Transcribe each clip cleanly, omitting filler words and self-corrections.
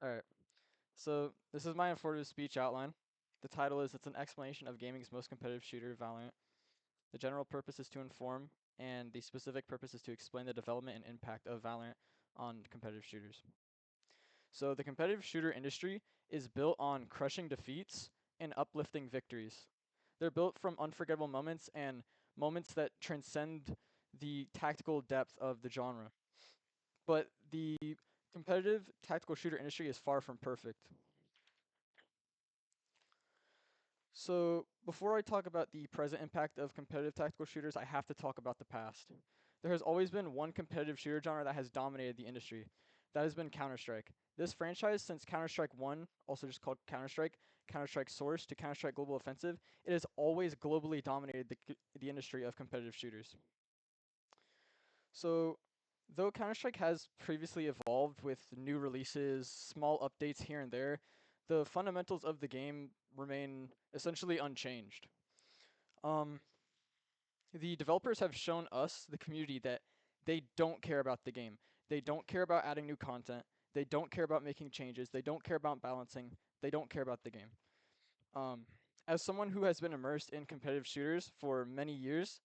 Alright, so this is my informative speech outline. The title is It's an explanation of gaming's most competitive shooter, Valorant. The general purpose is to inform, and the specific purpose is to explain the development and impact of Valorant on competitive shooters. So the competitive shooter industry is built on crushing defeats and uplifting victories. They're built from unforgettable moments and moments that transcend the tactical depth of the genre. But the competitive tactical shooter industry is far from perfect. So, before I talk about the present impact of competitive tactical shooters, I have to talk about the past. There has always been one competitive shooter genre that has dominated the industry. That has been Counter-Strike. This franchise, since Counter-Strike 1, also just called Counter-Strike, Counter-Strike Source to Counter-Strike Global Offensive, it has always globally dominated the industry of competitive shooters. So, though Counter-Strike has previously evolved with new releases, small updates here and there, the fundamentals of the game remain essentially unchanged. Um, the developers have shown us, the community, that they don't care about the game. They don't care about adding new content. They don't care about making changes. They don't care about balancing. They don't care about the game. Um, as someone who has been immersed in competitive shooters for many years,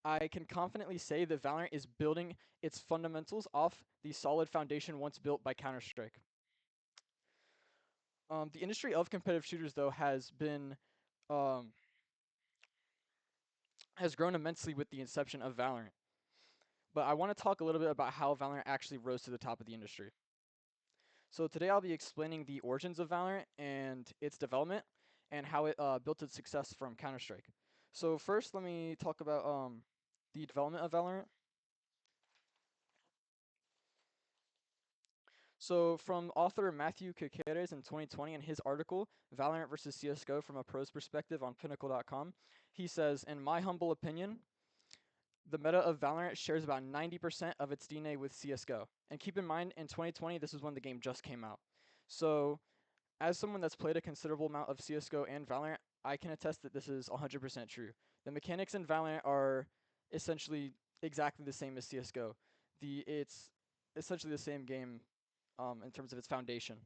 I can confidently say that Valorant is building its fundamentals off the solid foundation once built by Counter-Strike. The industry of competitive shooters, though, um, has grown immensely with the inception of Valorant. But I want to talk a little bit about how Valorant actually rose to the top of the industry. So today I'll be explaining the origins of Valorant and its development and how it built its success from Counter-Strike. So first, let me talk about the development of Valorant. So from author Matthew Caceres in 2020 in his article, Valorant versus CSGO from a pro's perspective on Pinnacle.com, he says, in my humble opinion, the meta of Valorant shares about 90% of its DNA with CSGO. And keep in mind, in 2020, this is when the game just came out. So as someone that's played a considerable amount of CSGO and Valorant, I can attest that this is 100% true. The mechanics in Valorant are essentially exactly the same as CSGO. It's essentially the same game in terms of its foundation.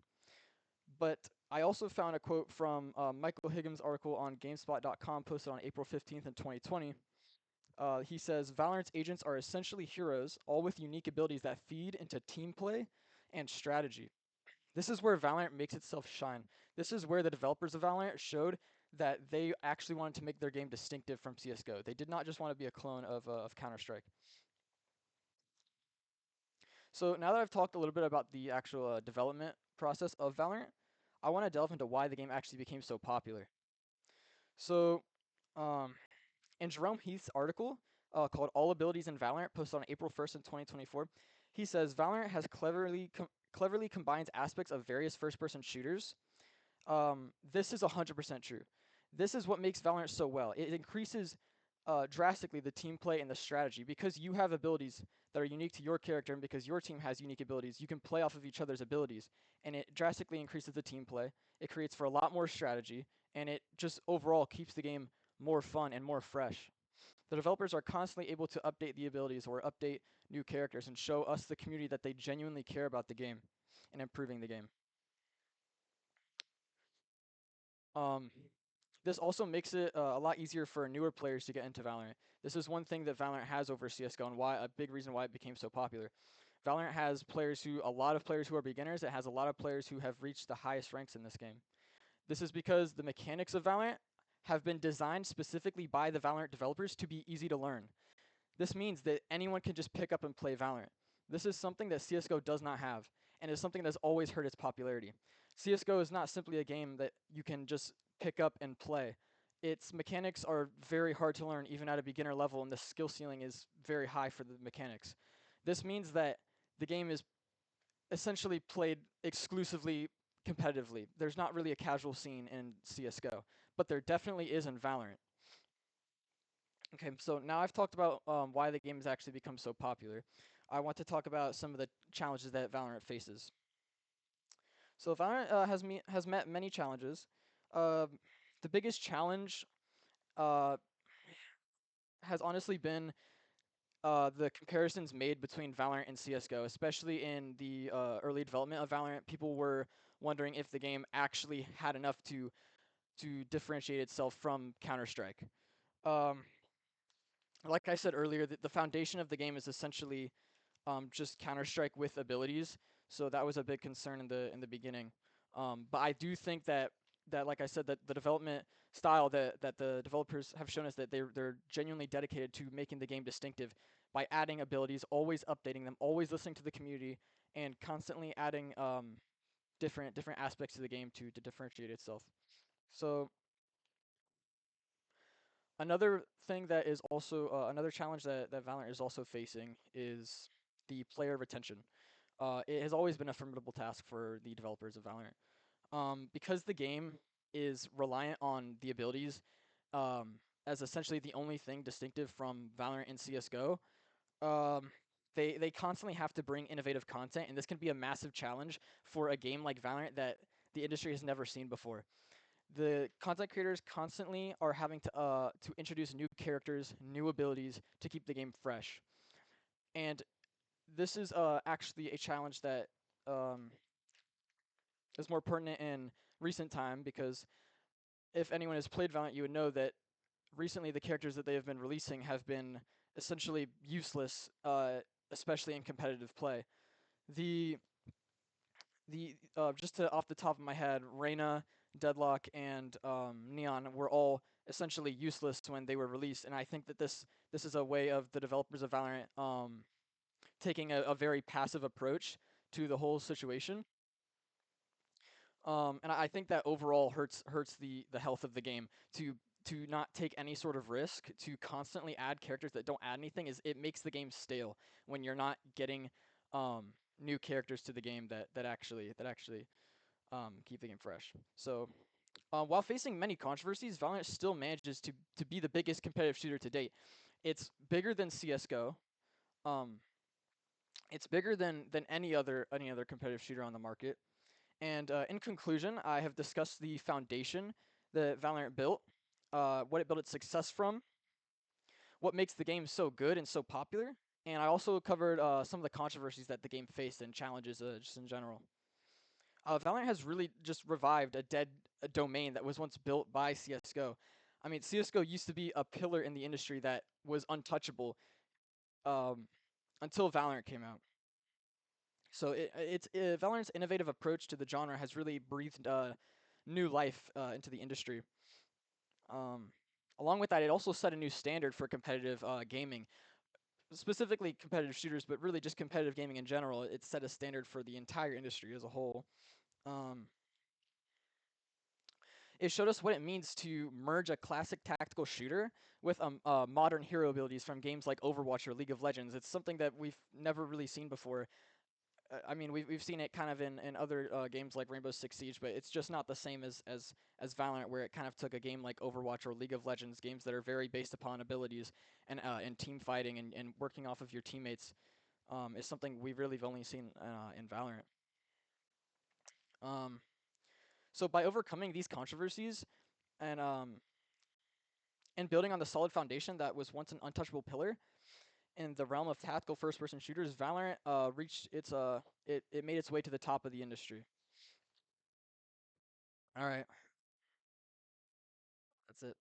But I also found a quote from Michael Higgins' article on GameSpot.com posted on April 15th in 2020. He says Valorant's agents are essentially heroes, all with unique abilities that feed into team play and strategy. This is where Valorant makes itself shine. This is where the developers of Valorant showed that they actually wanted to make their game distinctive from CS:GO. They did not just want to be a clone of Counter-Strike. So now that I've talked a little bit about the actual development process of Valorant, I want to delve into why the game actually became so popular. So, um, in Jerome Heath's article called "All Abilities in Valorant," posted on April 1st in 2024, he says Valorant has cleverly combines aspects of various first-person shooters. This is 100% true. This is what makes Valorant so well. It increases drastically the team play and the strategy because you have abilities that are unique to your character and because your team has unique abilities. You can play off of each other's abilities, and it drastically increases the team play. It creates for a lot more strategy, and it just overall keeps the game more fun and more fresh. The developers are constantly able to update the abilities or update new characters and show us, the community, that they genuinely care about the game and improving the game. Um, this also makes it a lot easier for newer players to get into Valorant. This is one thing that Valorant has over CS:GO, and why a big reason why it became so popular. Valorant has a lot of players who are beginners. It has a lot of players who have reached the highest ranks in this game. This is because the mechanics of Valorant have been designed specifically by the Valorant developers to be easy to learn. This means that anyone can just pick up and play Valorant. This is something that CS:GO does not have, and is something that's always hurt its popularity. CS:GO is not simply a game that you can just pick up and play. Its mechanics are very hard to learn even at a beginner level, and the skill ceiling is very high for the mechanics. This means that the game is essentially played exclusively competitively. There's not really a casual scene in CS:GO, but there definitely is in Valorant. Okay, so now I've talked about why the game has actually become so popular. I want to talk about some of the challenges that Valorant faces. So Valorant has met many challenges. Um the biggest challenge uh, has honestly been the comparisons made between Valorant and CS:GO, especially in the early development of Valorant. People were wondering if the game actually had enough to differentiate itself from Counter Strike. Um, like I said earlier, the foundation of the game is essentially just Counter Strike with abilities. So that was a big concern in the beginning. But I do think that like I said, that the development style that the developers have shown us that they're genuinely dedicated to making the game distinctive by adding abilities, always updating them, always listening to the community, and constantly adding different aspects to the game to differentiate itself. So another thing that is also another challenge that Valorant is also facing is the player retention. It has always been a formidable task for the developers of Valorant. Because the game is reliant on the abilities as essentially the only thing distinctive from Valorant and CS:GO. Um, they constantly have to bring innovative content, and this can be a massive challenge for a game like Valorant that the industry has never seen before. The content creators constantly are having to introduce new characters, new abilities to keep the game fresh, and this is actually a challenge that um, is more pertinent in recent time because if anyone has played Valorant, you would know that recently the characters that they have been releasing have been essentially useless, especially in competitive play. The just to off the top of my head, Reyna, Deadlock, and Neon were all essentially useless when they were released, and I think that this is a way of the developers of Valorant taking a very passive approach to the whole situation. And I think that overall hurts the health of the game to not take any sort of risk to constantly add characters that don't add anything is it makes the game stale when you're not getting um, new characters to the game that actually keep the game fresh. So while facing many controversies, Valorant still manages to be the biggest competitive shooter to date. It's bigger than CS:GO. Um, it's bigger than any other competitive shooter on the market. And in conclusion, I have discussed the foundation that Valorant built, what it built its success from, what makes the game so good and so popular, and I also covered some of the controversies that the game faced and challenges just in general. Valorant has really just revived a dead domain that was once built by CS:GO. I mean, CS:GO used to be a pillar in the industry that was untouchable um, until Valorant came out. So Valorant's innovative approach to the genre has really breathed new life into the industry. Um, Along with that, it also set a new standard for competitive gaming, specifically competitive shooters, but really just competitive gaming in general. It set a standard for the entire industry as a whole. Um, it showed us what it means to merge a classic tactical shooter with modern hero abilities from games like Overwatch or League of Legends. It's something that we've never really seen before. I mean, we've seen it kind of in other games like Rainbow Six Siege, but it's just not the same as Valorant, where it kind of took a game like Overwatch or League of Legends, games that are very based upon abilities and team fighting and working off of your teammates, is something we really have only seen in Valorant. Um, so by overcoming these controversies and um, and building on the solid foundation that was once an untouchable pillar in the realm of tactical first-person shooters, Valorant reached it made its way to the top of the industry. All right. That's it.